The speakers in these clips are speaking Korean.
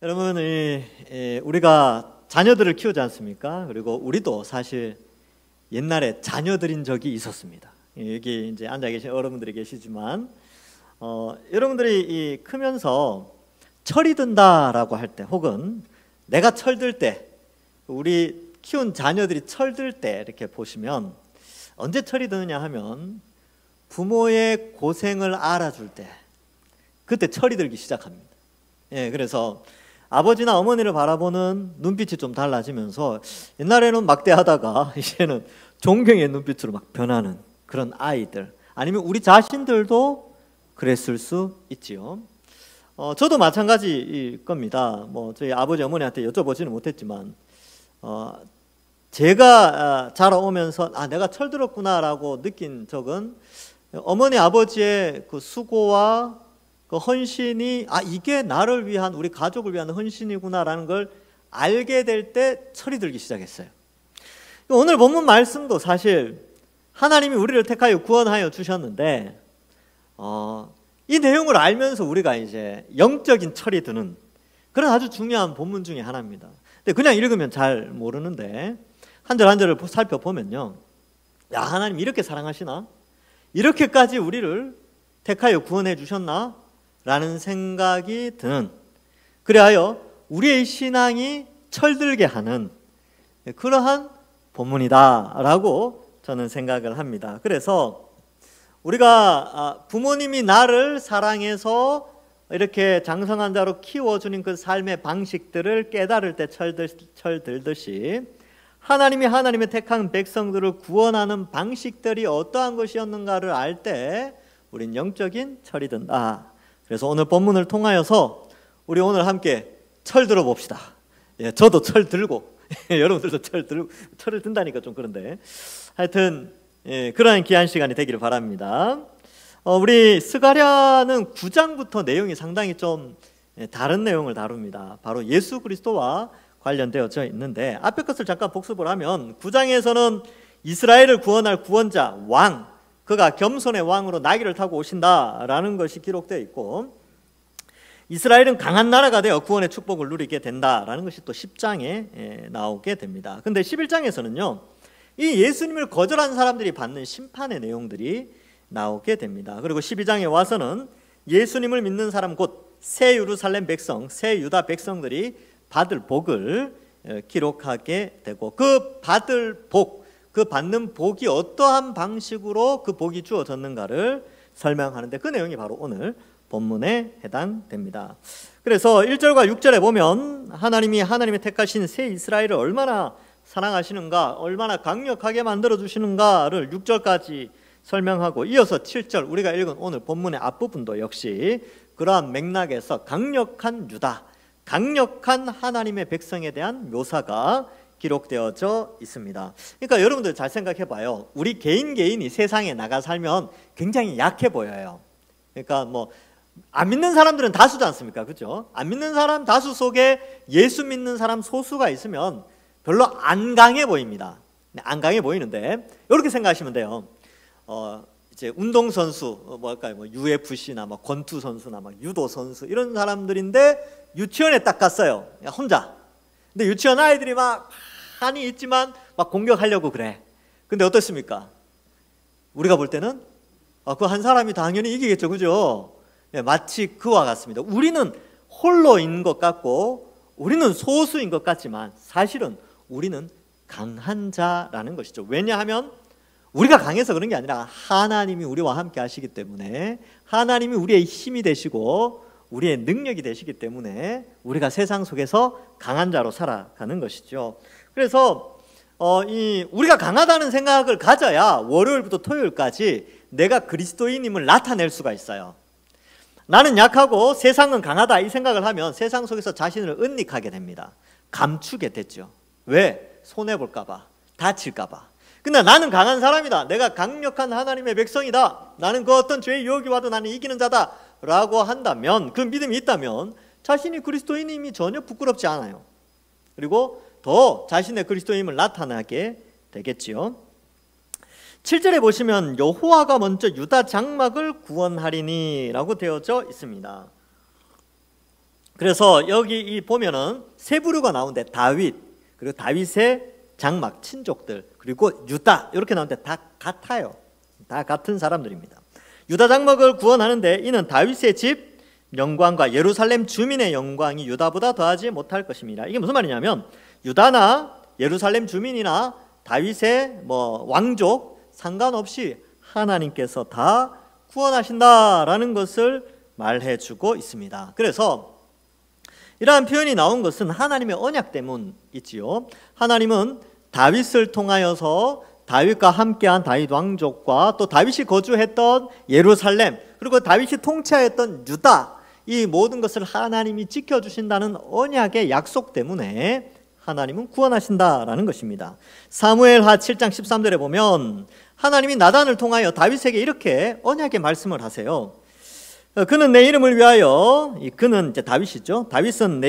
여러분, 우리가 자녀들을 키우지 않습니까? 그리고 우리도 사실 옛날에 자녀들인 적이 있었습니다. 여기 이제 앉아 계신 여러분들이 계시지만, 여러분들이 크면서 철이 든다라고 할 때, 혹은 내가 철들 때, 우리 키운 자녀들이 철들 때 이렇게 보시면 언제 철이 드느냐 하면 부모의 고생을 알아줄 때, 그때 철이 들기 시작합니다. 그래서 아버지나 어머니를 바라보는 눈빛이 좀 달라지면서 옛날에는 막대하다가 이제는 존경의 눈빛으로 막 변하는 그런 아이들, 아니면 우리 자신들도 그랬을 수 있지요. 저도 마찬가지일 겁니다. 저희 아버지 어머니한테 여쭤보지는 못했지만 제가 자라오면서 내가 철들었구나라고 느낀 적은 어머니 아버지의 그 수고와 그 헌신이 이게 나를 위한, 우리 가족을 위한 헌신이구나라는 걸 알게 될 때 철이 들기 시작했어요. 오늘 본문 말씀도 사실 하나님이 우리를 택하여 구원하여 주셨는데 이 내용을 알면서 우리가 이제 영적인 철이 드는 그런 아주 중요한 본문 중에 하나입니다. 근데 그냥 읽으면 잘 모르는데 한 절 한 절을 살펴보면요, 하나님 이렇게 사랑하시나? 이렇게까지 우리를 택하여 구원해 주셨나? 라는 생각이 드는, 그리하여 우리의 신앙이 철들게 하는 그러한 본문이다 라고 저는 생각을 합니다. 그래서 우리가 부모님이 나를 사랑해서 이렇게 장성한 자로 키워주는 그 삶의 방식들을 깨달을 때 철들듯이 하나님이 하나님의 택한 백성들을 구원하는 방식들이 어떠한 것이었는가를 알 때 우린 영적인 철이 든다. 그래서 오늘 본문을 통하여서 우리 오늘 함께 철 들어봅시다. 저도 철 들고 여러분들도 철을 든다니까 좀 그런데 하여튼 그러한 귀한 시간이 되기를 바랍니다. 우리 스가랴는 9장부터 내용이 상당히 좀 다른 내용을 다룹니다. 바로 예수 그리스도와 관련되어져 있는데 앞에 것을 잠깐 복습을 하면 9장에서는 이스라엘을 구원할 구원자, 왕, 그가 겸손의 왕으로 나귀를 타고 오신다라는 것이 기록되어 있고, 이스라엘은 강한 나라가 되어 구원의 축복을 누리게 된다라는 것이 또 10장에 나오게 됩니다. 근데 11장에서는요, 이 예수님을 거절한 사람들이 받는 심판의 내용들이 나오게 됩니다. 그리고 12장에 와서는 예수님을 믿는 사람, 곧 새 예루살렘 백성, 새 유다 백성들이 받을 복을 기록하게 되고, 그 받을 복, 그 받는 복이 어떠한 방식으로 그 복이 주어졌는가를 설명하는데 그 내용이 바로 오늘 본문에 해당됩니다. 그래서 1절과 6절에 보면 하나님이 택하신 새 이스라엘을 얼마나 사랑하시는가, 얼마나 강력하게 만들어주시는가를 6절까지 설명하고, 이어서 7절 우리가 읽은 오늘 본문의 앞부분도 역시 그러한 맥락에서 강력한 유다, 강력한 하나님의 백성에 대한 묘사가 기록되어져 있습니다. 그러니까 여러분들 잘 생각해 봐요. 우리 개인이 세상에 나가 살면 굉장히 약해 보여요. 그러니까 안 믿는 사람들은 다수지 않습니까? 그렇죠? 안 믿는 사람 다수 속에 예수 믿는 사람 소수가 있으면 별로 안 강해 보입니다. 안 강해 보이는데 이렇게 생각하시면 돼요. 이제 운동선수, UFC나 권투 선수나 유도 선수 이런 사람들인데 유치원에 딱 갔어요. 혼자. 근데 유치원 아이들이 많이 있지만 공격하려고 그래. 근데 어떻습니까? 우리가 볼 때는 그 한 사람이 당연히 이기겠죠, 그죠? 마치 그와 같습니다. 우리는 홀로인 것 같고 우리는 소수인 것 같지만 사실은 우리는 강한 자라는 것이죠. 왜냐하면 우리가 강해서 그런 게 아니라 하나님이 우리와 함께 하시기 때문에, 하나님이 우리의 힘이 되시고 우리의 능력이 되시기 때문에 우리가 세상 속에서 강한 자로 살아가는 것이죠. 그래서 우리가 강하다는 생각을 가져야 월요일부터 토요일까지 내가 그리스도인임을 나타낼 수가 있어요. 나는 약하고 세상은 강하다 이 생각을 하면 세상 속에서 자신을 은닉하게 됩니다. 감추게 됐죠. 왜? 손해볼까 봐, 다칠까 봐. 근데 나는 강한 사람이다, 내가 강력한 하나님의 백성이다, 나는 그 어떤 죄의 유혹이 와도 나는 이기는 자다 라고 한다면, 그 믿음이 있다면 자신이 그리스도인임이 전혀 부끄럽지 않아요. 그리고 더 자신의 그리스도인임을 나타나게 되겠지요. 7절에 보시면 여호와가 먼저 유다 장막을 구원하리니 라고 되어져 있습니다. 그래서 여기 보면은 세 부류가 나오는데 다윗, 그리고 다윗의 장막 친족들, 그리고 유다 이렇게 나오는데 다 같아요. 다 같은 사람들입니다. 유다 장막을 구원하는데 이는 다윗의 집 영광과 예루살렘 주민의 영광이 유다보다 더하지 못할 것입니다. 이게 무슨 말이냐면 유다나 예루살렘 주민이나 다윗의 왕족 상관없이 하나님께서 다 구원하신다라는 것을 말해주고 있습니다. 그래서 이러한 표현이 나온 것은 하나님의 언약 때문이지요. 하나님은 다윗을 통하여서 다윗과 함께한 다윗 왕족과 또 다윗이 거주했던 예루살렘, 그리고 다윗이 통치하였던 유다, 이 모든 것을 하나님이 지켜주신다는 언약의 약속 때문에 하나님은 구원하신다라는 것입니다. 사무엘하 7장 13절에 보면 하나님이 나단을 통하여 다윗에게 이렇게 언약의 말씀을 하세요. 그는 내 이름을 위하여, 그는 이제 다윗이죠. 다윗은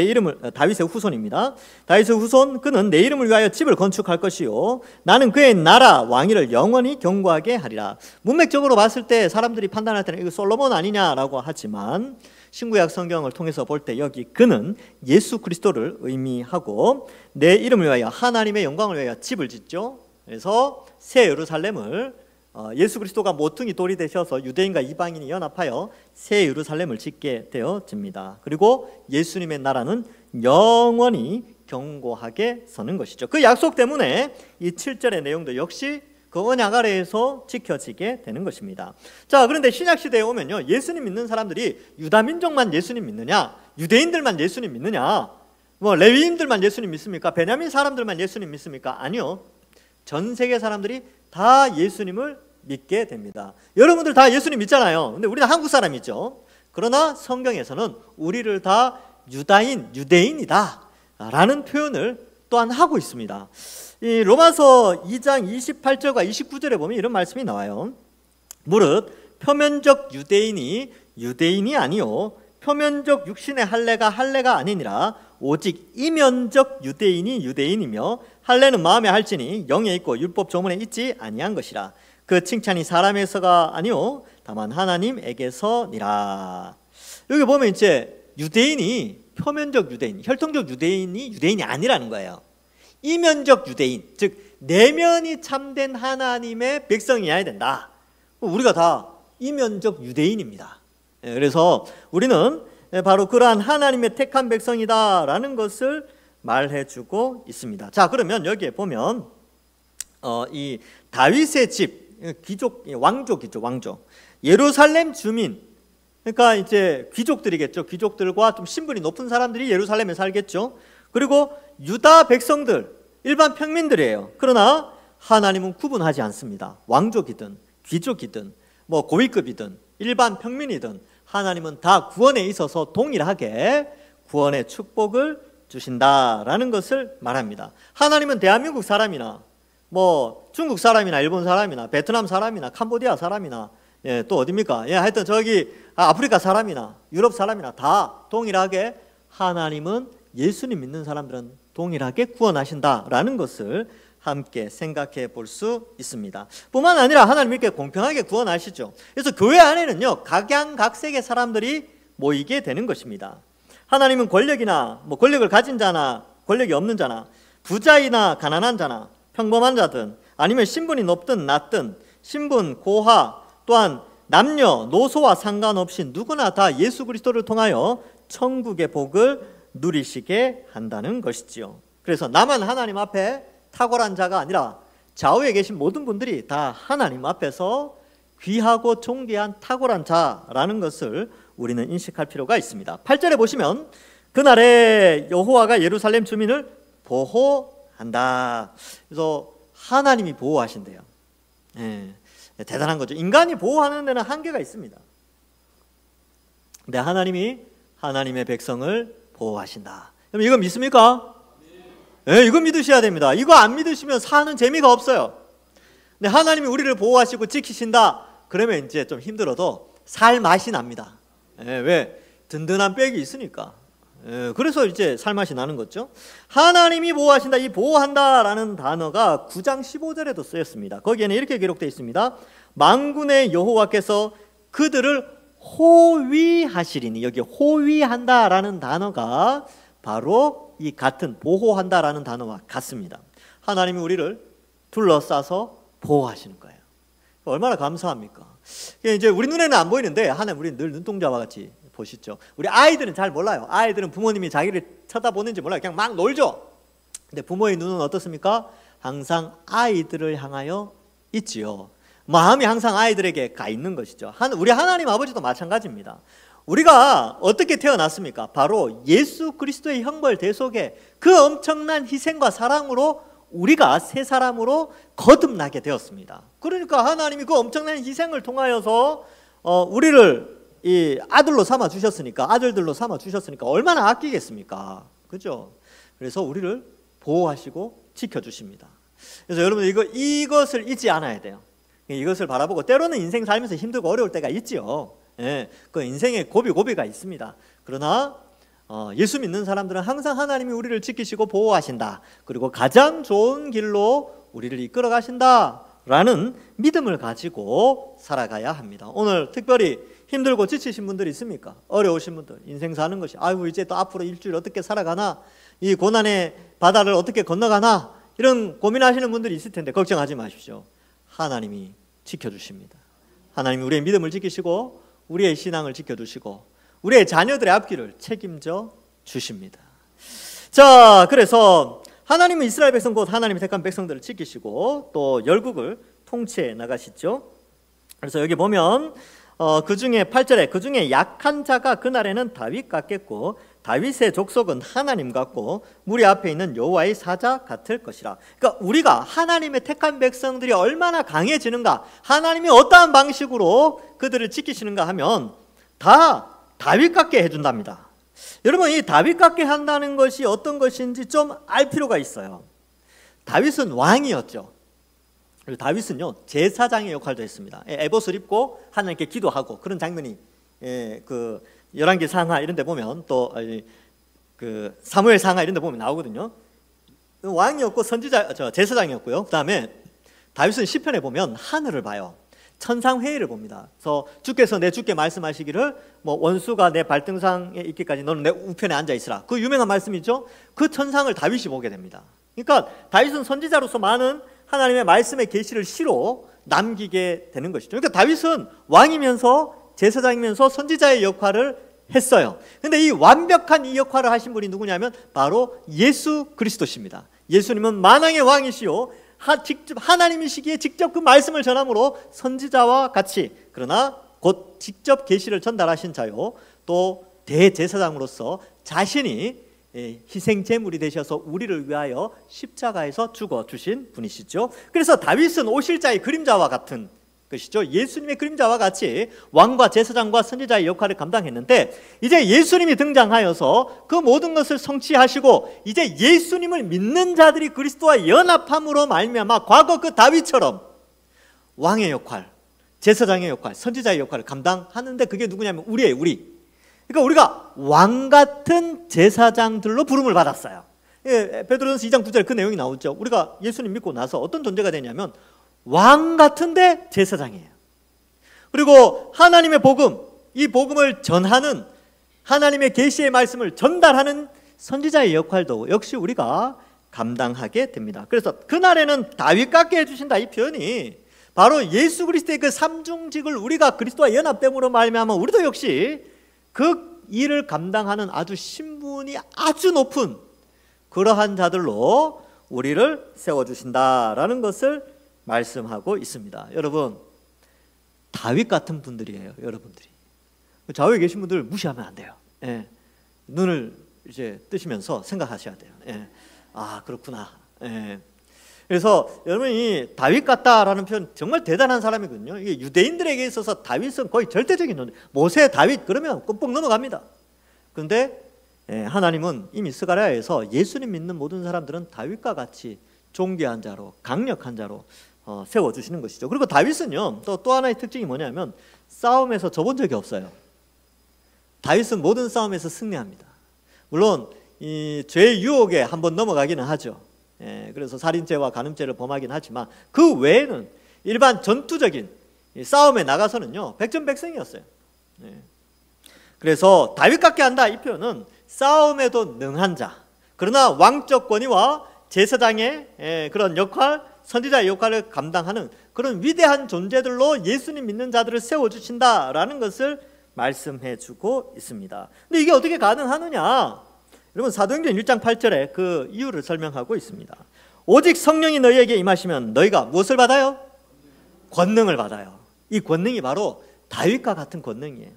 다윗의 후손입니다. 다윗의 후손, 그는 내 이름을 위하여 집을 건축할 것이요 나는 그의 나라 왕위를 영원히 경고하게 하리라. 문맥적으로 봤을 때 사람들이 판단할 때는 이거 솔로몬 아니냐라고 하지만 신구약 성경을 통해서 볼 때 여기 그는 예수 그리스도를 의미하고 내 이름을 위하여 하나님의 영광을 위하여 집을 짓죠. 그래서 새 예루살렘을 예수 그리스도가 모퉁이 돌이 되셔서 유대인과 이방인이 연합하여 새 예루살렘을 짓게 되어집니다. 그리고 예수님의 나라는 영원히 견고하게 서는 것이죠. 그 약속 때문에 이 7절의 내용도 역시 그 언약 아래에서 지켜지게 되는 것입니다. 자, 그런데 신약시대에 오면요, 예수님 믿는 사람들이 유다 민족만 예수님 믿느냐, 유대인들만 예수님 믿느냐, 레위인들만 예수님 믿습니까? 베냐민 사람들만 예수님 믿습니까? 아니요. 전 세계 사람들이 다 예수님을 믿게 됩니다. 여러분들 다 예수님 믿잖아요. 근데 우리는 한국 사람이죠. 그러나 성경에서는 우리를 다 유대인이다 라는 표현을 또한 하고 있습니다. 이 로마서 2장 28절과 29절에 보면 이런 말씀이 나와요. 무릇 표면적 유대인이 아니요 표면적 육신의 할례가 아니니라 오직 이면적 유대인이며 할례는 마음에 할지니 영에 있고 율법 조문에 있지 아니한 것이라. 그 칭찬이 사람에서가 아니요 다만 하나님에게서니라. 여기 보면 이제 유대인이 표면적 유대인, 혈통적 유대인이 아니라는 거예요. 이면적 유대인, 즉 내면이 참된 하나님의 백성이어야 된다. 우리가 다 이면적 유대인입니다. 그래서 우리는 바로 그러한 하나님의 택한 백성이다라는 것을 말해주고 있습니다. 자, 그러면 여기에 보면 이 다윗의 집, 왕족이죠, 왕족. 예루살렘 주민, 그러니까 이제 귀족들이겠죠. 귀족들과 좀 신분이 높은 사람들이 예루살렘에 살겠죠. 그리고 유다 백성들, 일반 평민들이에요. 그러나 하나님은 구분하지 않습니다. 왕족이든 귀족이든 고위급이든 일반 평민이든 하나님은 다 구원에 있어서 동일하게 구원의 축복을 주신다라는 것을 말합니다. 하나님은 대한민국 사람이나 중국 사람이나 일본 사람이나 베트남 사람이나 캄보디아 사람이나 또 어디입니까? 하여튼 저기 아프리카 사람이나 유럽 사람이나 다 동일하게 하나님은 예수님 믿는 사람들은 동일하게 구원하신다라는 것을 함께 생각해 볼 수 있습니다. 뿐만 아니라 하나님 이렇게 공평하게 구원하시죠. 그래서 교회 안에는요 각양각색의 사람들이 모이게 되는 것입니다. 하나님은 권력이나 권력을 가진 자나 권력이 없는 자나 부자이나 가난한 자나 평범한 자든 아니면 신분이 높든 낮든 신분, 고하 또한 남녀, 노소와 상관없이 누구나 다 예수 그리스도를 통하여 천국의 복을 누리시게 한다는 것이지요. 그래서 나만 하나님 앞에 탁월한 자가 아니라 좌우에 계신 모든 분들이 다 하나님 앞에서 귀하고 존귀한 탁월한 자라는 것을 우리는 인식할 필요가 있습니다. 8절에 보시면 그날에 여호와가 예루살렘 주민을 보호한다. 그래서 하나님이 보호하신대요. 대단한 거죠. 인간이 보호하는 데는 한계가 있습니다. 근데 하나님이 하나님의 백성을 보호하신다. 그럼 이거 믿습니까? 네, 이거 믿으셔야 됩니다. 이거 안 믿으시면 사는 재미가 없어요. 근데 하나님이 우리를 보호하시고 지키신다. 그러면 이제 좀 힘들어도 살 맛이 납니다. 왜? 든든한 백이 있으니까. 그래서 이제 살 맛이 나는 거죠. 하나님이 보호하신다. 이 보호한다라는 단어가 9장 15절에도 쓰였습니다. 거기에는 이렇게 기록되어 있습니다. 만군의 여호와께서 그들을 호위하시리니, 여기 호위한다라는 단어가 바로 이 같은 보호한다라는 단어와 같습니다. 하나님이 우리를 둘러싸서 보호하시는 거예요. 얼마나 감사합니까? 이제 우리 눈에는 안 보이는데 하나님 우리 늘 눈동자와 같이 보시죠. 우리 아이들은 잘 몰라요. 아이들은 부모님이 자기를 쳐다보는지 몰라요. 그냥 막 놀죠. 근데 부모의 눈은 어떻습니까? 항상 아이들을 향하여 있지요. 마음이 항상 아이들에게 가 있는 것이죠. 우리 하나님 아버지도 마찬가지입니다. 우리가 어떻게 태어났습니까? 바로 예수 그리스도의 형벌 대속에 그 엄청난 희생과 사랑으로 우리가 새 사람으로 거듭나게 되었습니다. 그러니까 하나님이 그 엄청난 희생을 통하여서 우리를 이 아들로 삼아 주셨으니까, 아들들로 삼아 주셨으니까 얼마나 아끼겠습니까? 그죠? 그래서 우리를 보호하시고 지켜주십니다. 그래서 여러분 이것을 잊지 않아야 돼요. 이것을 바라보고, 때로는 인생 살면서 힘들고 어려울 때가 있지요. 예, 그 인생에 고비가 있습니다. 그러나 예수 믿는 사람들은 항상 하나님이 우리를 지키시고 보호하신다, 그리고 가장 좋은 길로 우리를 이끌어 가신다라는 믿음을 가지고 살아가야 합니다. 오늘 특별히 힘들고 지치신 분들이 있습니까? 어려우신 분들, 인생 사는 것이 아이고 이제 또 앞으로 일주일 어떻게 살아가나, 이 고난의 바다를 어떻게 건너가나, 이런 고민하시는 분들이 있을 텐데 걱정하지 마십시오. 하나님이 지켜주십니다. 하나님이 우리의 믿음을 지키시고 우리의 신앙을 지켜주시고 우리의 자녀들의 앞길을 책임져 주십니다. 자, 그래서 하나님은 이스라엘 백성, 곧 하나님이 택한 백성들을 지키시고 또 열국을 통치해 나가시죠. 그래서 여기 보면 그 중에 8절에 그 중에 약한 자가 그날에는 다윗 같겠고 다윗의 족속은 하나님 같고 무리 앞에 있는 여호와의 사자 같을 것이라. 그러니까 우리가 하나님의 택한 백성들이 얼마나 강해지는가, 하나님이 어떠한 방식으로 그들을 지키시는가 하면 다 다윗 같게 해준답니다. 여러분, 이 다윗 같게 한다는 것이 어떤 것인지 좀 알 필요가 있어요. 다윗은 왕이었죠. 그리고 다윗은요 제사장의 역할도 했습니다. 에봇을 입고 하나님께 기도하고 그런 장면이 그 열왕기 상하 이런 데 보면, 또 그 사무엘 상하 이런 데 보면 나오거든요. 왕이었고 제사장이었고요. 그다음에 다윗은 시편에 보면 하늘을 봐요. 천상회의를 봅니다. 그래서 주께서 내 주께 말씀하시기를 원수가 내 발등상에 있기까지 너는 내 우편에 앉아 있으라. 그 유명한 말씀이죠. 그 천상을 다윗이 보게 됩니다. 그러니까 다윗은 선지자로서 많은 하나님의 말씀의 계시를 시로 남기게 되는 것이죠. 그러니까 다윗은 왕이면서 제사장이면서 선지자의 역할을 했어요. 그런데 이 완벽한 이 역할을 하신 분이 누구냐면 바로 예수 그리스도십니다. 예수님은 만왕의 왕이시요 직접 하나님이시기에 직접 그 말씀을 전함으로 선지자와 같이, 그러나 곧 직접 계시를 전달하신 자요, 또 대제사장으로서 자신이 희생 제물이 되셔서 우리를 위하여 십자가에서 죽어 주신 분이시죠. 그래서 다윗은 오실 자의 그림자와 같은 것이죠. 예수님의 그림자와 같이 왕과 제사장과 선지자의 역할을 감당했는데, 이제 예수님이 등장하여서 그 모든 것을 성취하시고 이제 예수님을 믿는 자들이 그리스도와 연합함으로 말미암아 과거 그 다윗처럼 왕의 역할, 제사장의 역할, 선지자의 역할을 감당하는데, 그게 누구냐면 우리예요. 그러니까 우리가 왕 같은 제사장들로 부름을 받았어요. 베드로전서 2장 9절에 그 내용이 나오죠. 우리가 예수님 믿고 나서 어떤 존재가 되냐면 왕 같은데 제사장이에요. 그리고 하나님의 복음, 이 복음을 전하는, 하나님의 계시의 말씀을 전달하는 선지자의 역할도 역시 우리가 감당하게 됩니다. 그래서 그날에는 다윗 같게 해주신다, 이 표현이 바로 예수 그리스도의 그 삼중직을 우리가 그리스도와 연합됨으로 말미암아 우리도 역시 그 일을 감당하는 아주 신분이 아주 높은 그러한 자들로 우리를 세워주신다라는 것을 말씀하고 있습니다. 여러분, 다윗 같은 분들이에요. 여러분들이 좌우에 계신 분들 무시하면 안 돼요. 눈을 이제 뜨시면서 생각하셔야 돼요. 아, 그렇구나. 그래서 여러분이 다윗 같다라는 표현 정말 대단한 사람이거든요. 이게 유대인들에게 있어서 다윗은 거의 절대적인 존재. 모세, 다윗 그러면 끔뻑 넘어갑니다. 그런데 하나님은 이미 스가랴에서 예수님 믿는 모든 사람들은 다윗과 같이 존귀한 자로, 강력한 자로 세워주시는 것이죠. 그리고 다윗은요 또 하나의 특징이 뭐냐면 싸움에서 져본 적이 없어요. 다윗은 모든 싸움에서 승리합니다. 물론 이 죄의 유혹에 한번 넘어가기는 하죠. 그래서 살인죄와 간음죄를 범하긴 하지만 그 외에는 일반 전투적인 싸움에 나가서는요 백전백승이었어요. 그래서 다윗같게 한다 이 표현은 싸움에도 능한 자, 그러나 왕적 권위와 제사장의 그런 역할, 선지자의 역할을 감당하는 그런 위대한 존재들로 예수님 믿는 자들을 세워주신다라는 것을 말씀해 주고 있습니다. 근데 이게 어떻게 가능하느냐? 여러분 사도행전 1장 8절에 그 이유를 설명하고 있습니다. 오직 성령이 너희에게 임하시면 너희가 무엇을 받아요? 권능을 받아요. 이 권능이 바로 다윗과 같은 권능이에요.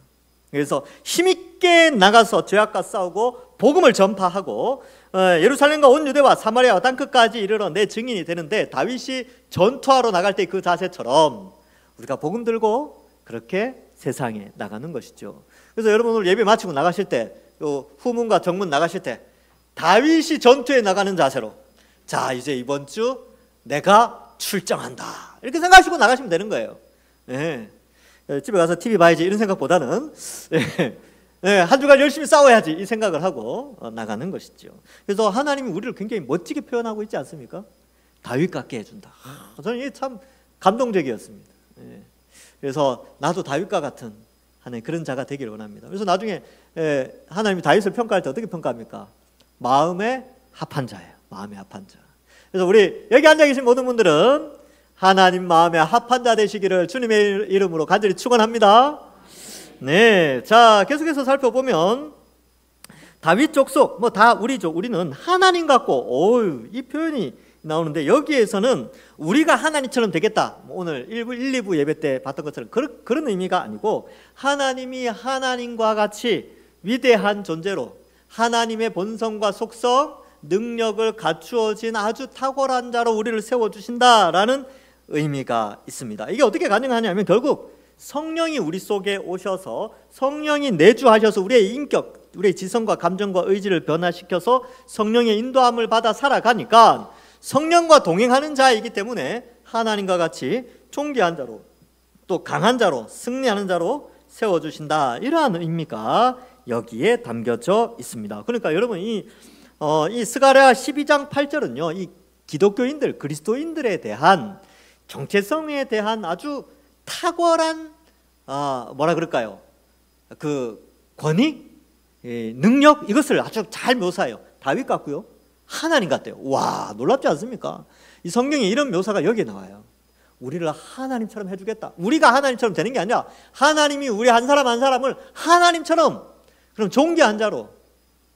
그래서 힘있게 나가서 죄악과 싸우고 복음을 전파하고 예루살렘과 온 유대와 사마리아와 땅끝까지 이르러 내 증인이 되는데, 다윗이 전투하러 나갈 때 그 자세처럼 우리가 복음 들고 그렇게 세상에 나가는 것이죠. 그래서 여러분 오늘 예배 마치고 나가실 때, 후문과 정문 나가실 때 다윗이 전투에 나가는 자세로, 자 이제 이번 주 내가 출정한다 이렇게 생각하시고 나가시면 되는 거예요. 집에 가서 TV 봐야지 이런 생각보다는 한 주간 열심히 싸워야지 이 생각을 하고 나가는 것이죠. 그래서 하나님이 우리를 굉장히 멋지게 표현하고 있지 않습니까? 다윗 같게 해준다. 저는 이게 참 감동적이었습니다. 그래서 나도 다윗과 같은 하나님 그런 자가 되기를 원합니다. 그래서 나중에 하나님이 다윗을 평가할 때 어떻게 평가합니까? 마음에 합한 자예요. 마음에 합한 자. 그래서 우리 여기 앉아 계신 모든 분들은 하나님 마음에 합한 자 되시기를 주님의 이름으로 간절히 축원합니다. 네, 자 계속해서 살펴보면 다윗 족속 뭐 다 우리죠. 우리는 하나님 같고, 이 표현이 나오는데 여기에서는 우리가 하나님처럼 되겠다. 오늘 1, 2부 예배 때 봤던 것처럼 그런 의미가 아니고, 하나님이 하나님과 같이 위대한 존재로 하나님의 본성과 속성, 능력을 갖추어진 아주 탁월한 자로 우리를 세워주신다라는 의미가 있습니다. 이게 어떻게 가능하냐면 결국 성령이 우리 속에 오셔서 성령이 내주하셔서 우리의 인격, 우리의 지성과 감정과 의지를 변화시켜서 성령의 인도함을 받아 살아가니까 성령과 동행하는 자이기 때문에 하나님과 같이 존귀한 자로, 또 강한 자로, 승리하는 자로 세워주신다, 이러한 의미가 여기에 담겨져 있습니다. 그러니까 여러분 이 스가랴 12장 8절은요 이 기독교인들, 그리스도인들에 대한 정체성에 대한 아주 탁월한 뭐라 그럴까요? 그 권위, 능력, 이것을 아주 잘 묘사해요. 다윗 같고요, 하나님 같대요. 와, 놀랍지 않습니까? 이 성경에 이런 묘사가 여기에 나와요. 우리를 하나님처럼 해주겠다. 우리가 하나님처럼 되는 게 아니라 하나님이 우리 한 사람 한 사람을 하나님처럼, 그럼 존귀한 자로,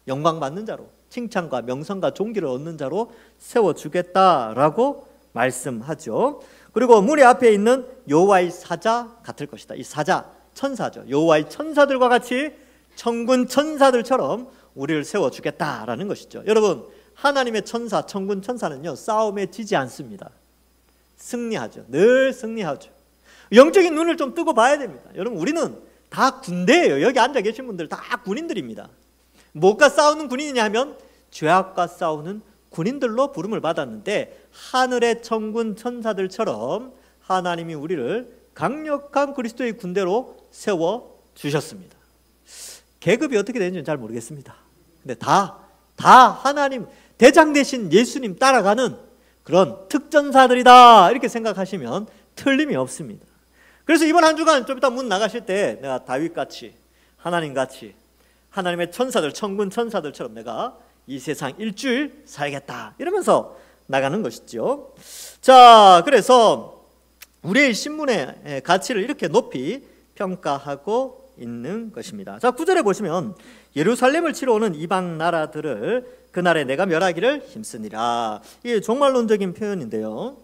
영광받는 자로, 칭찬과 명성과 존귀를 얻는 자로 세워주겠다라고 말씀하죠. 그리고 무리 앞에 있는 여호와의 사자 같을 것이다. 이 사자, 천사죠. 여호와의 천사들과 같이 천군 천사들처럼 우리를 세워주겠다라는 것이죠. 여러분, 하나님의 천사, 천군 천사는요 싸움에 지지 않습니다. 승리하죠. 늘 승리하죠. 영적인 눈을 좀 뜨고 봐야 됩니다. 여러분, 우리는 다 군대예요. 여기 앉아 계신 분들 다 군인들입니다. 뭐가 싸우는 군인이냐 하면 죄악과 싸우는 군인들로 부름을 받았는데, 하늘의 천군 천사들처럼 하나님이 우리를 강력한 그리스도의 군대로 세워주셨습니다. 계급이 어떻게 되는지는 잘 모르겠습니다. 근데 다 하나님, 대장 되신 예수님 따라가는 그런 특전사들이다, 이렇게 생각하시면 틀림이 없습니다. 그래서 이번 한 주간 좀 이따 문 나가실 때 내가 다윗같이, 하나님같이, 하나님의 천사들, 천군 천사들처럼 내가 이 세상 일주일 살겠다, 이러면서 나가는 것이죠. 자, 그래서 우리의 신분의 가치를 이렇게 높이 평가하고 있는 것입니다. 자, 9절에 보시면 예루살렘을 치러 오는 이방 나라들을 그날에 내가 멸하기를 힘쓰니라. 이게 종말론적인 표현인데요,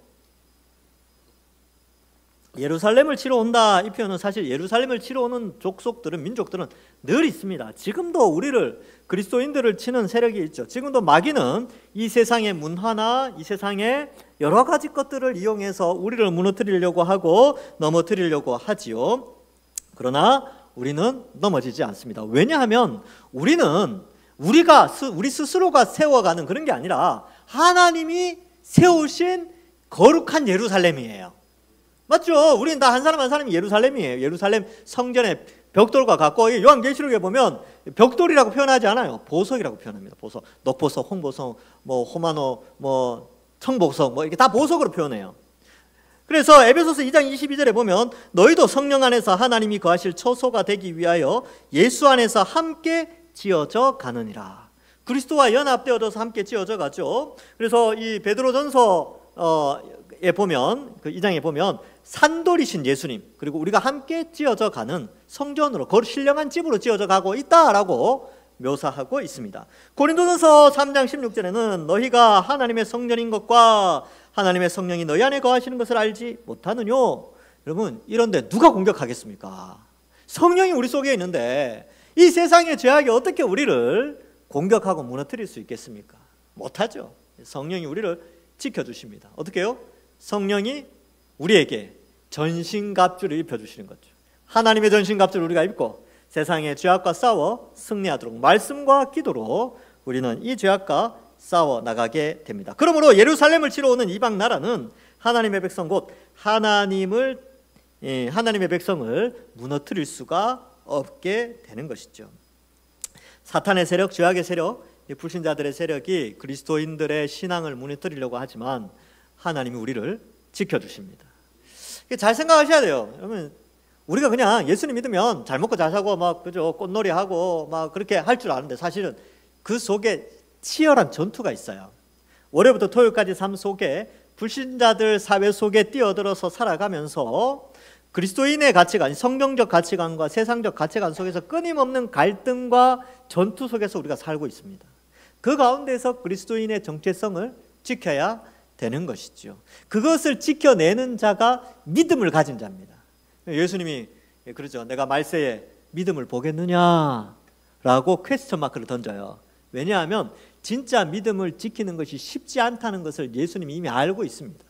예루살렘을 치러 온다, 이 표현은 사실 예루살렘을 치러 오는 족속들은, 민족들은 늘 있습니다. 지금도 우리를, 그리스도인들을 치는 세력이 있죠. 지금도 마귀는 이 세상의 문화나 이 세상의 여러 가지 것들을 이용해서 우리를 무너뜨리려고 하고 넘어뜨리려고 하지요. 그러나 우리는 넘어지지 않습니다. 왜냐하면 우리는 우리 스스로가 세워가는 그런 게 아니라 하나님이 세우신 거룩한 예루살렘이에요. 맞죠? 우리는 다 한 사람 한 사람이 예루살렘이에요. 예루살렘 성전의 벽돌과 같고, 요한계시록에 보면 벽돌이라고 표현하지 않아요. 보석이라고 표현합니다. 보석, 녹보석, 홍보석, 뭐 호마노, 뭐 청보석, 뭐 이렇게 다 보석으로 표현해요. 그래서 에베소서 2장 22절에 보면 너희도 성령 안에서 하나님이 거하실 처소가 되기 위하여 예수 안에서 함께 지어져 가느니라. 그리스도와 연합되어져서 함께 지어져 가죠. 그래서 이 베드로전서에 보면 그 2장에 보면 산돌이신 예수님, 그리고 우리가 함께 지어져 가는 성전으로, 그 신령한 집으로 지어져 가고 있다라고 묘사하고 있습니다. 고린도전서 3장 16절에는 너희가 하나님의 성전인 것과 하나님의 성령이 너희 안에 거하시는 것을 알지 못하느뇨. 여러분, 이런데 누가 공격하겠습니까? 성령이 우리 속에 있는데 이 세상의 죄악이 어떻게 우리를 공격하고 무너뜨릴 수 있겠습니까? 못하죠. 성령이 우리를 지켜주십니다. 어떻게 해요? 성령이 우리에게 전신갑주를 입혀주시는 거죠. 하나님의 전신갑주를 우리가 입고 세상의 죄악과 싸워 승리하도록 말씀과 기도로 우리는 이 죄악과 싸워 나가게 됩니다. 그러므로 예루살렘을 치러 오는 이방 나라는 하나님의 백성 곧 하나님의 백성을 무너뜨릴 수가 없게 되는 것이죠. 사탄의 세력, 죄악의 세력, 불신자들의 세력이 그리스도인들의 신앙을 무너뜨리려고 하지만 하나님이 우리를 지켜주십니다. 잘 생각하셔야 돼요. 여러분, 우리가 그냥 예수님 믿으면 잘 먹고 잘 사고 막 그죠, 꽃놀이 하고 막 그렇게 할 줄 아는데 사실은 그 속에 치열한 전투가 있어요. 월요일부터 토요일까지 삶 속에 불신자들 사회 속에 뛰어들어서 살아가면서 그리스도인의 가치관, 성경적 가치관과 세상적 가치관 속에서 끊임없는 갈등과 전투 속에서 우리가 살고 있습니다. 그 가운데서 그리스도인의 정체성을 지켜야 되는 것이죠. 그것을 지켜내는 자가 믿음을 가진 자입니다. 예수님이 그러죠. 내가 말세에 믿음을 보겠느냐? 라고 퀘스천 마크를 던져요. 왜냐하면 진짜 믿음을 지키는 것이 쉽지 않다는 것을 예수님이 이미 알고 있습니다.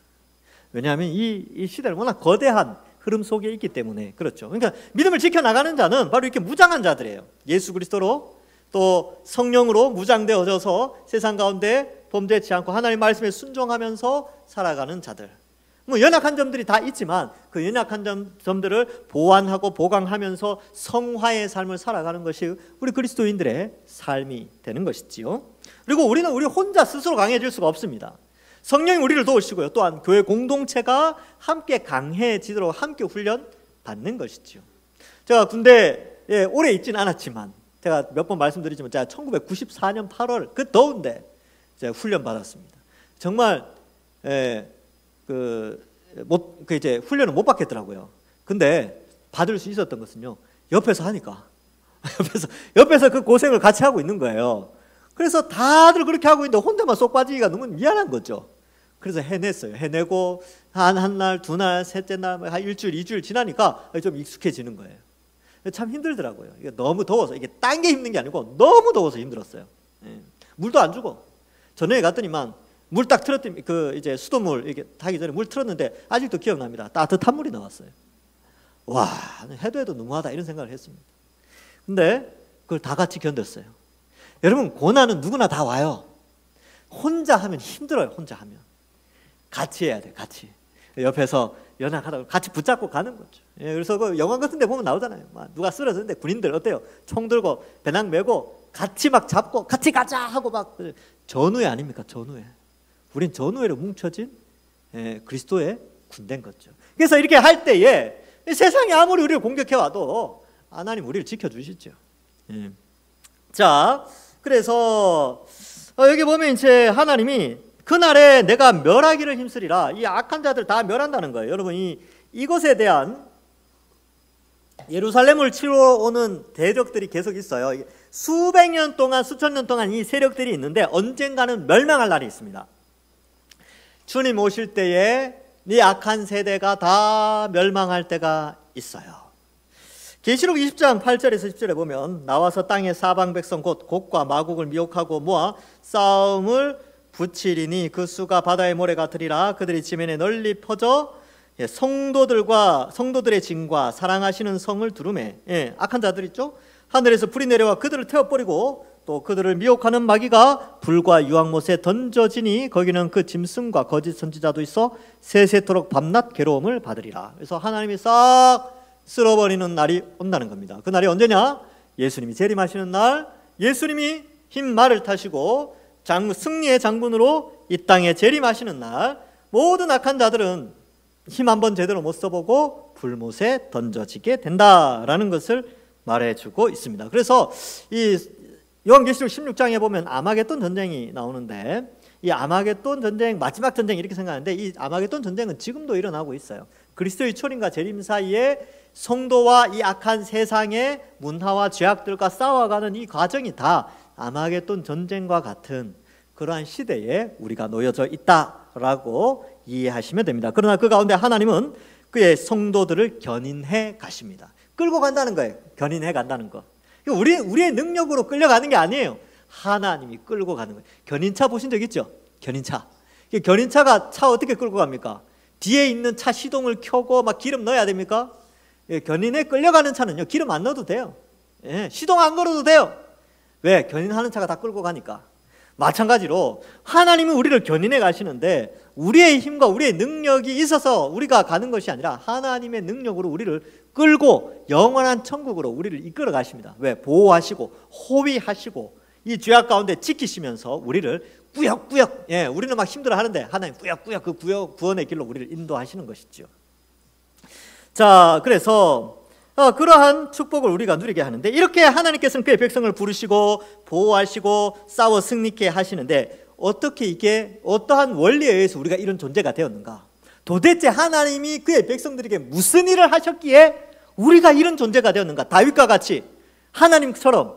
왜냐하면 이 시대는 워낙 거대한 흐름 속에 있기 때문에 그렇죠. 그러니까 믿음을 지켜나가는 자는 바로 이렇게 무장한 자들이에요. 예수 그리스도로 또 성령으로 무장되어져서 세상 가운데 범죄치 않고 하나님 말씀에 순종하면서 살아가는 자들. 뭐 연약한 점들이 다 있지만 그 연약한 점들을 보완하고 보강하면서 성화의 삶을 살아가는 것이 우리 그리스도인들의 삶이 되는 것이지요. 그리고 우리는 우리 혼자 스스로 강해질 수가 없습니다. 성령이 우리를 도우시고요. 또한 교회 공동체가 함께 강해지도록 함께 훈련 받는 것이지요. 제가 군대에 오래 있지는 않았지만 제가 몇 번 말씀드리지만 제가 1994년 8월 그 더운데 제가 훈련 받았습니다. 정말 이제 훈련을 못 받겠더라고요. 근데 받을 수 있었던 것은요, 옆에서 하니까 옆에서 그 고생을 같이 하고 있는 거예요. 그래서 다들 그렇게 하고 있는데 혼자만 쏙 빠지기가 너무 미안한 거죠. 그래서 해냈어요. 해내고 한 날, 두 날, 셋째 날, 한 일주일, 2주일 지나니까 좀 익숙해지는 거예요. 참 힘들더라고요. 이게 너무 더워서, 이게 딴 게 힘든 게 아니고 너무 더워서 힘들었어요. 물도 안 주고 저녁에 갔더니만 물 딱 틀었더니 이제 수돗물 이게 타기 전에 물 틀었는데 아직도 기억납니다. 따뜻한 물이 나왔어요. 와, 해도 너무하다 이런 생각을 했습니다. 근데 그걸 다 같이 견뎠어요. 여러분, 고난은 누구나 다 와요. 혼자 하면 힘들어요. 혼자 하면 같이 해야 돼. 같이 옆에서 연락하다가 같이 붙잡고 가는 거죠. 그래서 그 영화 같은 데 보면 나오잖아요. 막 누가 쓰러졌는데 군인들 어때요? 총 들고 배낭 메고 같이 막 잡고 같이 가자 하고 막 전우회 아닙니까? 전우회. 우린 전우회로 뭉쳐진 그리스도의 군대인 거죠. 그래서 이렇게 할 때에 세상이 아무리 우리를 공격해와도 하나님 우리를 지켜주시죠. 자, 그래서 여기 보면 이제 하나님이 그날에 내가 멸하기를 힘쓰리라. 이 악한 자들 다 멸한다는 거예요. 여러분, 이것에 대한 예루살렘을 치러 오는 대적들이 계속 있어요. 수백 년 동안, 수천 년 동안 이 세력들이 있는데 언젠가는 멸망할 날이 있습니다. 주님 오실 때에 이 악한 세대가 다 멸망할 때가 있어요. 계시록 20장 8절에서 10절에 보면 나와서 땅의 사방 백성 곧 곡과 마곡을 미혹하고 모아 싸움을 붙이리니 그 수가 바다의 모래 같으리라. 그들이 지면에 널리 퍼져 성도들의 진과 사랑하시는 성을 두루매. 악한 자들 있죠? 하늘에서 불이 내려와 그들을 태워버리고 또 그들을 미혹하는 마귀가 불과 유황못에 던져지니 거기는 그 짐승과 거짓 선지자도 있어 세세토록 밤낮 괴로움을 받으리라. 그래서 하나님이 싹 쓸어버리는 날이 온다는 겁니다. 그 날이 언제냐? 예수님이 재림하시는 날, 예수님이 흰 말을 타시고 승리의 장군으로 이 땅에 재림하시는 날, 모든 악한 자들은 힘 한번 제대로 못 써보고 불못에 던져지게 된다라는 것을 말해주고 있습니다. 그래서 이 요한계시록 16장에 보면 아마겟돈 전쟁이 나오는데, 이 아마겟돈 전쟁, 마지막 전쟁 이렇게 생각하는데, 이 아마겟돈 전쟁은 지금도 일어나고 있어요. 그리스도의 초림과 재림 사이에 성도와 이 악한 세상의 문화와 죄악들과 싸워가는 이 과정이 다 아마겟돈 전쟁과 같은 그러한 시대에 우리가 놓여져 있다라고 이해하시면 됩니다. 그러나 그 가운데 하나님은 그의 성도들을 견인해 가십니다. 끌고 간다는 거예요. 견인해 간다는 거. 우리의 능력으로 끌려가는 게 아니에요. 하나님이 끌고 가는 거예요. 견인차 보신 적 있죠? 견인차. 견인차가 차 어떻게 끌고 갑니까? 뒤에 있는 차 시동을 켜고 막 기름 넣어야 됩니까? 견인에 끌려가는 차는요, 기름 안 넣어도 돼요. 시동 안 걸어도 돼요. 왜? 견인하는 차가 다 끌고 가니까. 마찬가지로 하나님이 우리를 견인해 가시는데, 우리의 힘과 우리의 능력이 있어서 우리가 가는 것이 아니라 하나님의 능력으로 우리를 끌고 영원한 천국으로 우리를 이끌어 가십니다. 왜? 보호하시고 호위하시고 이 죄악 가운데 지키시면서 우리를 꾸역꾸역, 우리는 막 힘들어 하는데 하나님 꾸역꾸역 그 구원의 길로 우리를 인도하시는 것이죠. 자, 그래서 그러한 축복을 우리가 누리게 하는데, 이렇게 하나님께서는 그의 백성을 부르시고 보호하시고 싸워 승리케 하시는데, 어떻게 이게 어떠한 원리에 의해서 우리가 이런 존재가 되었는가? 도대체 하나님이 그의 백성들에게 무슨 일을 하셨기에 우리가 이런 존재가 되었는가? 다윗과 같이 하나님처럼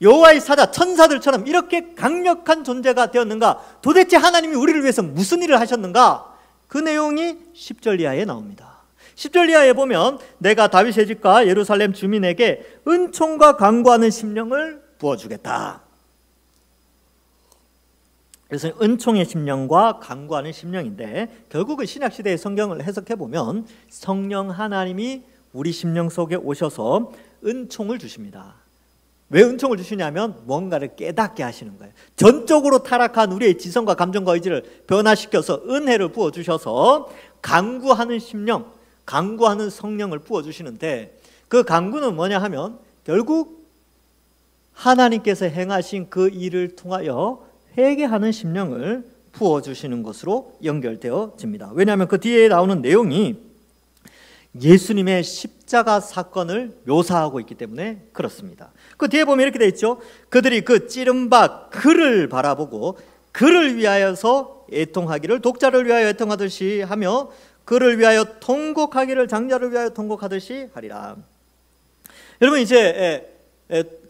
여호와의 사자 천사들처럼 이렇게 강력한 존재가 되었는가? 도대체 하나님이 우리를 위해서 무슨 일을 하셨는가? 그 내용이 10절 이하에 나옵니다. 10절 이하에 보면 내가 다윗의 집과 예루살렘 주민에게 은총과 강구하는 심령을 부어주겠다. 그래서 은총의 심령과 강구하는 심령인데, 결국은 신약시대의 성경을 해석해보면 성령 하나님이 우리 심령 속에 오셔서 은총을 주십니다. 왜 은총을 주시냐면 뭔가를 깨닫게 하시는 거예요. 전적으로 타락한 우리의 지성과 감정과 의지를 변화시켜서 은혜를 부어주셔서 강구하는 심령, 강구하는 성령을 부어주시는데, 그 강구는 뭐냐 하면 결국 하나님께서 행하신 그 일을 통하여 회개하는 심령을 부어주시는 것으로 연결되어집니다. 왜냐하면 그 뒤에 나오는 내용이 예수님의 십자가 사건을 묘사하고 있기 때문에 그렇습니다. 그 뒤에 보면 이렇게 되어 있죠. 그들이 그 찌른 바 그를 바라보고 그를 위하여서 애통하기를 독자를 위하여 애통하듯이 하며 그를 위하여 통곡하기를 장자를 위하여 통곡하듯이 하리라. 여러분, 이제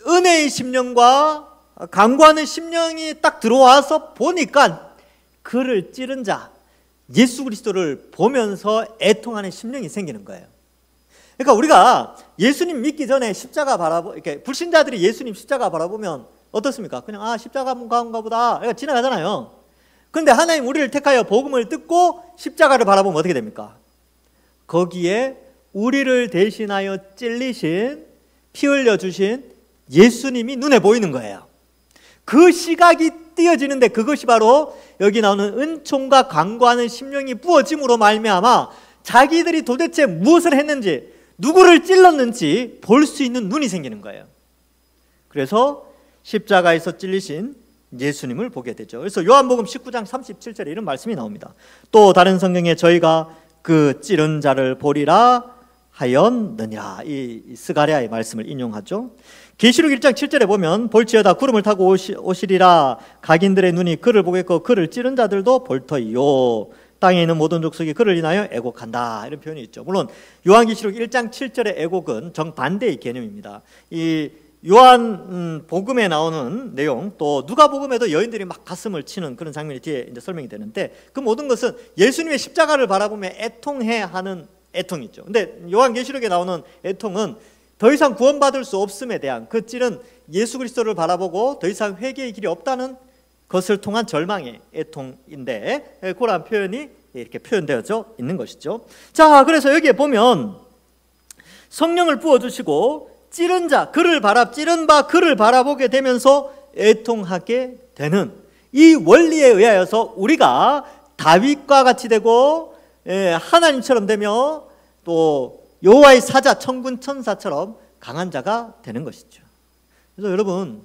은혜의 심령과 강구하는 심령이 딱 들어와서 보니까 그를 찌른 자 예수 그리스도를 보면서 애통하는 심령이 생기는 거예요. 그러니까 우리가 예수님 믿기 전에 십자가 이렇게 불신자들이 예수님 십자가 바라보면 어떻습니까? 그냥 십자가 가운가 보다 그러니까 지나가잖아요. 그런데 하나님 우리를 택하여 복음을 듣고 십자가를 바라보면 어떻게 됩니까? 거기에 우리를 대신하여 찔리신, 피 흘려 주신 예수님이 눈에 보이는 거예요. 그 시각이 띄어지는데, 그것이 바로 여기 나오는 은총과 강구하는 심령이 부어짐으로 말미암아 자기들이 도대체 무엇을 했는지, 누구를 찔렀는지 볼 수 있는 눈이 생기는 거예요. 그래서 십자가에서 찔리신 예수님을 보게 되죠. 그래서 요한복음 19장 37절에 이런 말씀이 나옵니다. 또 다른 성경에 저희가 그 찌른 자를 보리라 하였느니라, 이 스가랴의 말씀을 인용하죠. 계시록 1장 7절에 보면 볼지어다 구름을 타고 오시리라, 각인들의 눈이 그를 보겠고 그를 찌른 자들도 볼 터이요, 땅에 있는 모든 족속이 그를 인하여 애곡한다, 이런 표현이 있죠. 물론 요한계시록 1장 7절의 애곡은 정반대의 개념입니다. 이 요한 복음에 나오는 내용, 또 누가복음에도 여인들이 막 가슴을 치는 그런 장면이 뒤에 이제 설명이 되는데, 그 모든 것은 예수님의 십자가를 바라보며 애통해하는 애통이죠. 근데 요한계시록에 나오는 애통은 더 이상 구원받을 수 없음에 대한, 그 찔은 예수 그리스도를 바라보고 더 이상 회개의 길이 없다는 것을 통한 절망의 애통인데, 그런 표현이 이렇게 표현되어져 있는 것이죠. 자, 그래서 여기에 보면 성령을 부어주시고 찌른 자, 찌른 바 그를 바라보게 되면서 애통하게 되는 이 원리에 의하여서 우리가 다윗과 같이 되고 하나님처럼 되며 또 여호와의 사자 천군 천사처럼 강한 자가 되는 것이죠. 그래서 여러분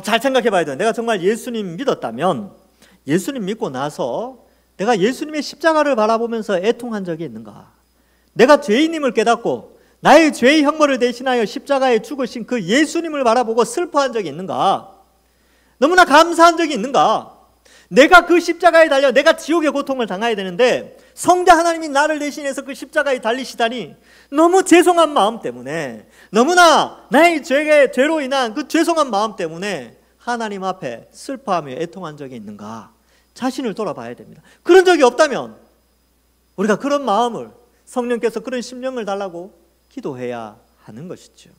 잘 생각해 봐야 돼요. 내가 정말 예수님 믿었다면, 예수님 믿고 나서 내가 예수님의 십자가를 바라보면서 애통한 적이 있는가? 내가 죄인임을 깨닫고 나의 죄의 형벌을 대신하여 십자가에 죽으신 그 예수님을 바라보고 슬퍼한 적이 있는가? 너무나 감사한 적이 있는가? 내가 그 십자가에 달려 내가 지옥의 고통을 당해야 되는데 성자 하나님이 나를 대신해서 그 십자가에 달리시다니 너무 죄송한 마음 때문에, 너무나 나의 죄로 인한 그 죄송한 마음 때문에 하나님 앞에 슬퍼하며 애통한 적이 있는가? 자신을 돌아봐야 됩니다. 그런 적이 없다면 우리가 그런 마음을, 성령께서 그런 심령을 달라고 기도해야 하는 것이죠.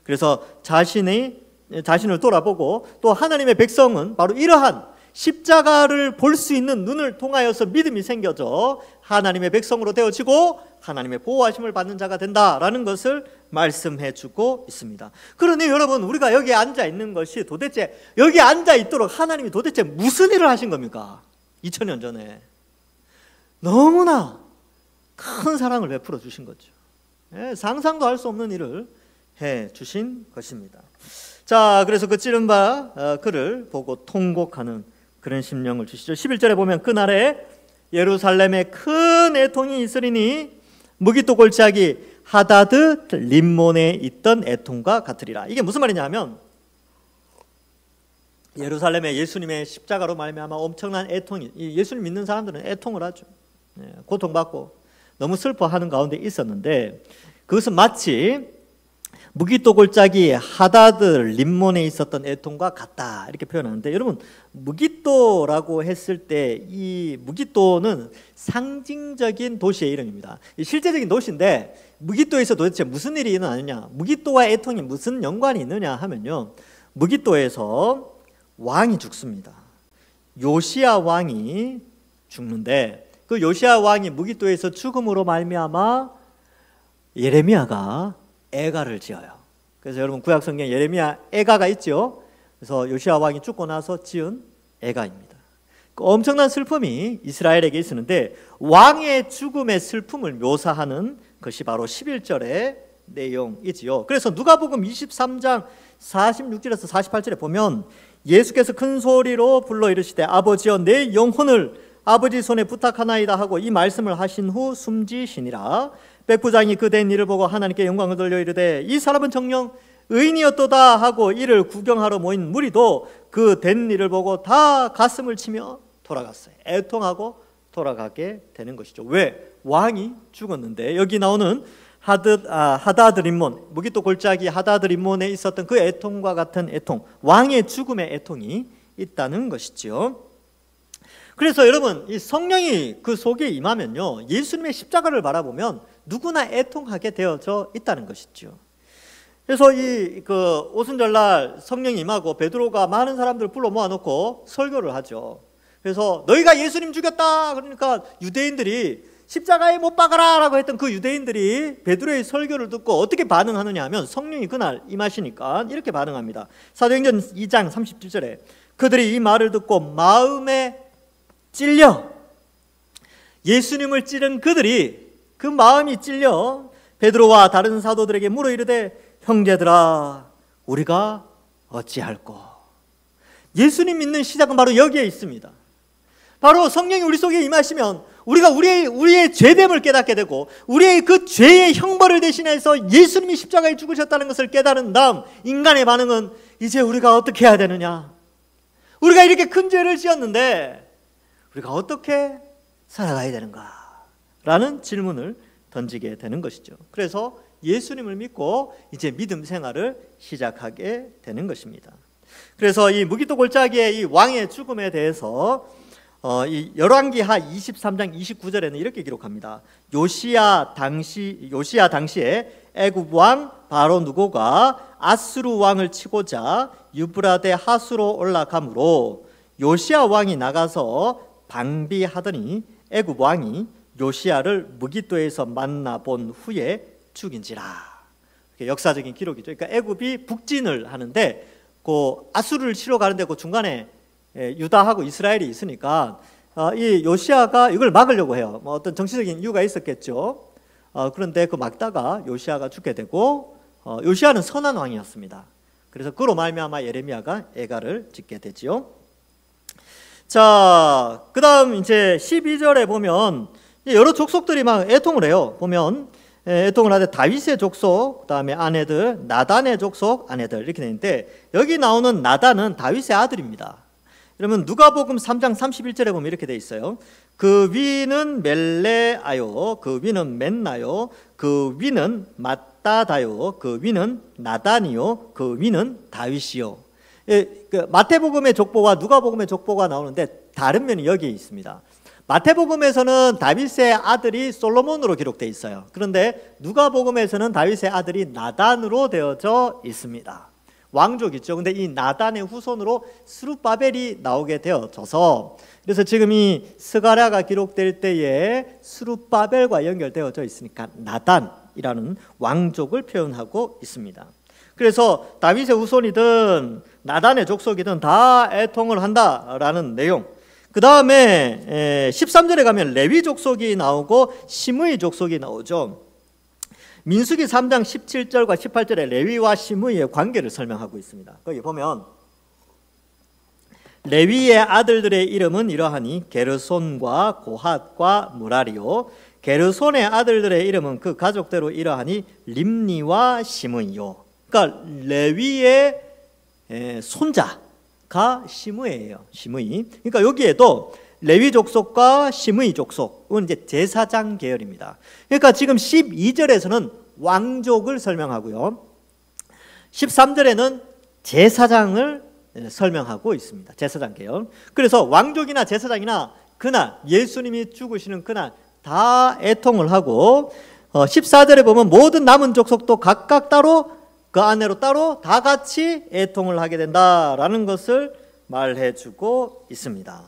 그래서 자신을 돌아보고, 또 하나님의 백성은 바로 이러한 십자가를 볼 수 있는 눈을 통하여서 믿음이 생겨져 하나님의 백성으로 되어지고 하나님의 보호하심을 받는 자가 된다라는 것을 말씀해 주고 있습니다. 그러니 여러분, 우리가 여기에 앉아 있는 것이 도대체, 여기 앉아 있도록 하나님이 도대체 무슨 일을 하신 겁니까? 2000년 전에 너무나 큰 사랑을 베풀어 주신 거죠. 상상도 할 수 없는 일을 해 주신 것입니다. 자, 그래서 그 찌른 바 그를 보고 통곡하는 그런 심령을 주시죠. 11절에 보면 그날에 예루살렘에 큰 애통이 있으리니 무기또 골짜기 하다드 림몬에 있던 애통과 같으리라. 이게 무슨 말이냐 하면, 예루살렘에 예수님의 십자가로 말미암아 엄청난 애통이, 예수님 믿는 사람들은 애통을 하죠. 고통받고 너무 슬퍼하는 가운데 있었는데, 그것은 마치 무기또 골짜기 하다드 림몬에 있었던 애통과 같다, 이렇게 표현하는데, 여러분, 무기또라고 했을 때 이 무기또는 상징적인 도시의 이름입니다. 실제적인 도시인데 무기또에서 도대체 무슨 일이 일어나느냐, 무기또와 애통이 무슨 연관이 있느냐 하면요, 무기또에서 왕이 죽습니다. 요시야 왕이 죽는데, 그 요시야 왕이 무기또에서 죽음으로 말미암아 예레미야가 애가를 지어요. 그래서 여러분, 구약 성경에 예레미야 애가가 있죠. 그래서 요시야 왕이 죽고 나서 지은 애가입니다. 그 엄청난 슬픔이 이스라엘에게 있었는데, 왕의 죽음의 슬픔을 묘사하는 것이 바로 11절의 내용이지요. 그래서 누가복음 23장 46절에서 48절에 보면 예수께서 큰 소리로 불러 이르시되 아버지여 내 영혼을 아버지 손에 부탁하나이다 하고 이 말씀을 하신 후 숨지시니라. 백부장이 그 된 일을 보고 하나님께 영광을 돌려 이르되 이 사람은 정녕 의인이었도다 하고 이를 구경하러 모인 무리도 그 된 일을 보고 다 가슴을 치며 돌아갔어요. 애통하고 돌아가게 되는 것이죠. 왜? 왕이 죽었는데. 여기 나오는 하다드 림몬, 무기또 골짜기 하다드 림몬에 있었던 그 애통과 같은 애통, 왕의 죽음의 애통이 있다는 것이지요. 그래서 여러분, 이 성령이 그 속에 임하면요, 예수님의 십자가를 바라보면 누구나 애통하게 되어져 있다는 것이죠. 그래서 그 오순절날 성령이 임하고 베드로가 많은 사람들을 불러 모아놓고 설교를 하죠. 그래서 너희가 예수님 죽였다, 그러니까 유대인들이 십자가에 못 박아라 라고 했던 그 유대인들이 베드로의 설교를 듣고 어떻게 반응하느냐 하면, 성령이 그날 임하시니까 이렇게 반응합니다. 사도행전 2장 37절에 그들이 이 말을 듣고 마음에 찔려, 예수님을 찌른 그들이 그 마음이 찔려 베드로와 다른 사도들에게 물어 이르되 형제들아 우리가 어찌할꼬. 예수님 믿는 시작은 바로 여기에 있습니다. 바로 성령이 우리 속에 임하시면 우리가 우리의 죄됨을 깨닫게 되고, 우리의 그 죄의 형벌을 대신해서 예수님이 십자가에 죽으셨다는 것을 깨달은 다음 인간의 반응은 이제 우리가 어떻게 해야 되느냐, 우리가 이렇게 큰 죄를 지었는데 우리가 어떻게 살아가야 되는가 라는 질문을 던지게 되는 것이죠. 그래서 예수님을 믿고 이제 믿음 생활을 시작하게 되는 것입니다. 그래서 이 무기또 골짜기의 이 왕의 죽음에 대해서 이 열왕기하 23장 29절에는 이렇게 기록합니다. 요시야 당시에 애굽 왕 바로 누고가 아수르 왕을 치고자 유브라데 하수로 올라가므로 요시야 왕이 나가서 방비하더니 애굽 왕이 요시야를 무기또에서 만나본 후에 죽인지라. 역사적인 기록이죠. 그러니까 애굽이 북진을 하는데 그 아수르를 치러 가는데 그 중간에 유다하고 이스라엘이 있으니까 이 요시야가 이걸 막으려고 해요. 뭐 어떤 정치적인 이유가 있었겠죠. 그런데 그 막다가 요시야가 죽게 되고, 요시야는 선한 왕이었습니다. 그래서 그로 말미암아 예레미야가 애가를 짓게 되지요. 자, 그 다음 이제 12절에 보면 여러 족속들이 막 애통을 해요. 보면 애통을 하되 다윗의 족속, 그 다음에 아내들, 나단의 족속, 아내들 이렇게 되는데 여기 나오는 나단은 다윗의 아들입니다. 그러면 누가복음 3장 31절에 보면 이렇게 돼 있어요. 그 위는 멜레아요, 그 위는 맨나요, 그 위는 마따다요, 그 위는 나단이요, 그 위는 다윗이요. 그 마태복음의 족보와 누가복음의 족보가 나오는데 다른 면이 여기에 있습니다. 마태복음에서는 다윗의 아들이 솔로몬으로 기록되어 있어요. 그런데 누가복음에서는 다윗의 아들이 나단으로 되어져 있습니다. 왕족 있죠. 근데 이 나단의 후손으로 스룹바벨이 나오게 되어져서, 그래서 지금 이 스가랴가 기록될 때에 스룹바벨과 연결되어져 있으니까 나단이라는 왕족을 표현하고 있습니다. 그래서 다윗의 후손이든 나단의 족속이든 다 애통을 한다라는 내용. 그 다음에 13절에 가면 레위 족속이 나오고 시므이 족속이 나오죠. 민수기 3장 17절과 18절에 레위와 시므이의 관계를 설명하고 있습니다. 거기 보면 레위의 아들들의 이름은 이러하니 게르손과 고핫과 무라리요, 게르손의 아들들의 이름은 그 가족대로 이러하니 림니와 시므이요. 그러니까 레위의 손자가 시므이예요. 시므이. 그러니까 여기에도 레위 족속과 시므이 족속은 이제 제사장 계열입니다. 그러니까 지금 12절에서는 왕족을 설명하고요, 13절에는 제사장을 설명하고 있습니다. 제사장 계열. 그래서 왕족이나 제사장이나 그날 예수님이 죽으시는 그날 다 애통을 하고, 14절에 보면 모든 남은 족속도 각각 따로 그 아내로 따로 다 같이 애통을 하게 된다라는 것을 말해주고 있습니다.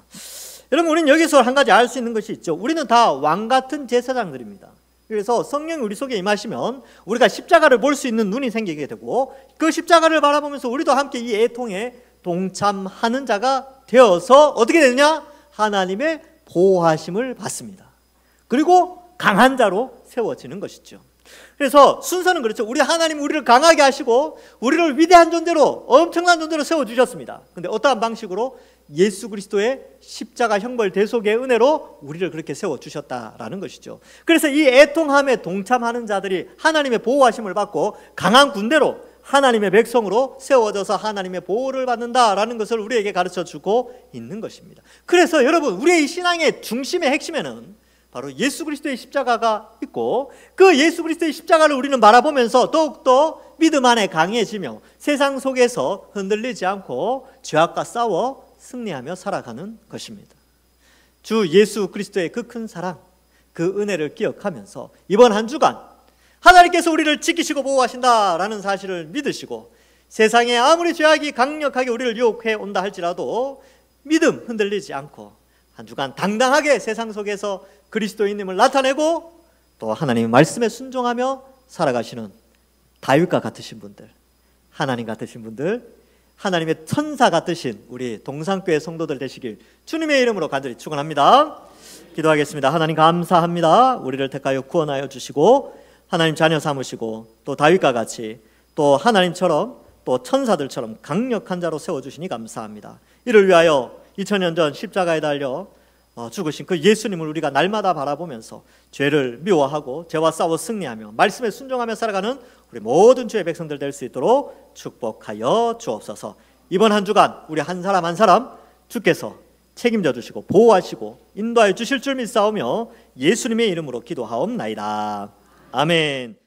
여러분, 우리는 여기서 한 가지 알 수 있는 것이 있죠. 우리는 다 왕 같은 제사장들입니다. 그래서 성령이 우리 속에 임하시면 우리가 십자가를 볼 수 있는 눈이 생기게 되고, 그 십자가를 바라보면서 우리도 함께 이 애통에 동참하는 자가 되어서 어떻게 되느냐? 하나님의 보호하심을 받습니다. 그리고 강한 자로 세워지는 것이죠. 그래서 순서는 그렇죠. 우리 하나님 우리를 강하게 하시고 우리를 위대한 존재로, 엄청난 존재로 세워주셨습니다. 근데 어떠한 방식으로? 예수 그리스도의 십자가 형벌 대속의 은혜로 우리를 그렇게 세워주셨다라는 것이죠. 그래서 이 애통함에 동참하는 자들이 하나님의 보호하심을 받고 강한 군대로 하나님의 백성으로 세워져서 하나님의 보호를 받는다라는 것을 우리에게 가르쳐주고 있는 것입니다. 그래서 여러분, 우리의 이 신앙의 중심의 핵심에는 바로 예수 그리스도의 십자가가 있고, 그 예수 그리스도의 십자가를 우리는 바라보면서 더욱더 믿음 안에 강해지며 세상 속에서 흔들리지 않고 죄악과 싸워 승리하며 살아가는 것입니다. 주 예수 그리스도의 그 큰 사랑, 그 은혜를 기억하면서 이번 한 주간 하나님께서 우리를 지키시고 보호하신다라는 사실을 믿으시고, 세상에 아무리 죄악이 강력하게 우리를 유혹해 온다 할지라도 믿음 흔들리지 않고 한 주간 당당하게 세상 속에서 그리스도인임을 나타내고 또 하나님의 말씀에 순종하며 살아가시는 다윗과 같으신 분들, 하나님 같으신 분들, 하나님의 천사 같으신 우리 동산교회 성도들 되시길 주님의 이름으로 간절히 축원합니다. 기도하겠습니다. 하나님 감사합니다. 우리를 택하여 구원하여 주시고 하나님 자녀 삼으시고 또 다윗과 같이 또 하나님처럼 또 천사들처럼 강력한 자로 세워주시니 감사합니다. 이를 위하여 2000년 전 십자가에 달려 죽으신 그 예수님을 우리가 날마다 바라보면서 죄를 미워하고 죄와 싸워 승리하며 말씀에 순종하며 살아가는 우리 모든 주의 백성들 될 수 있도록 축복하여 주옵소서. 이번 한 주간 우리 한 사람 한 사람 주께서 책임져 주시고 보호하시고 인도하여 주실 줄 믿사오며 예수님의 이름으로 기도하옵나이다. 아멘.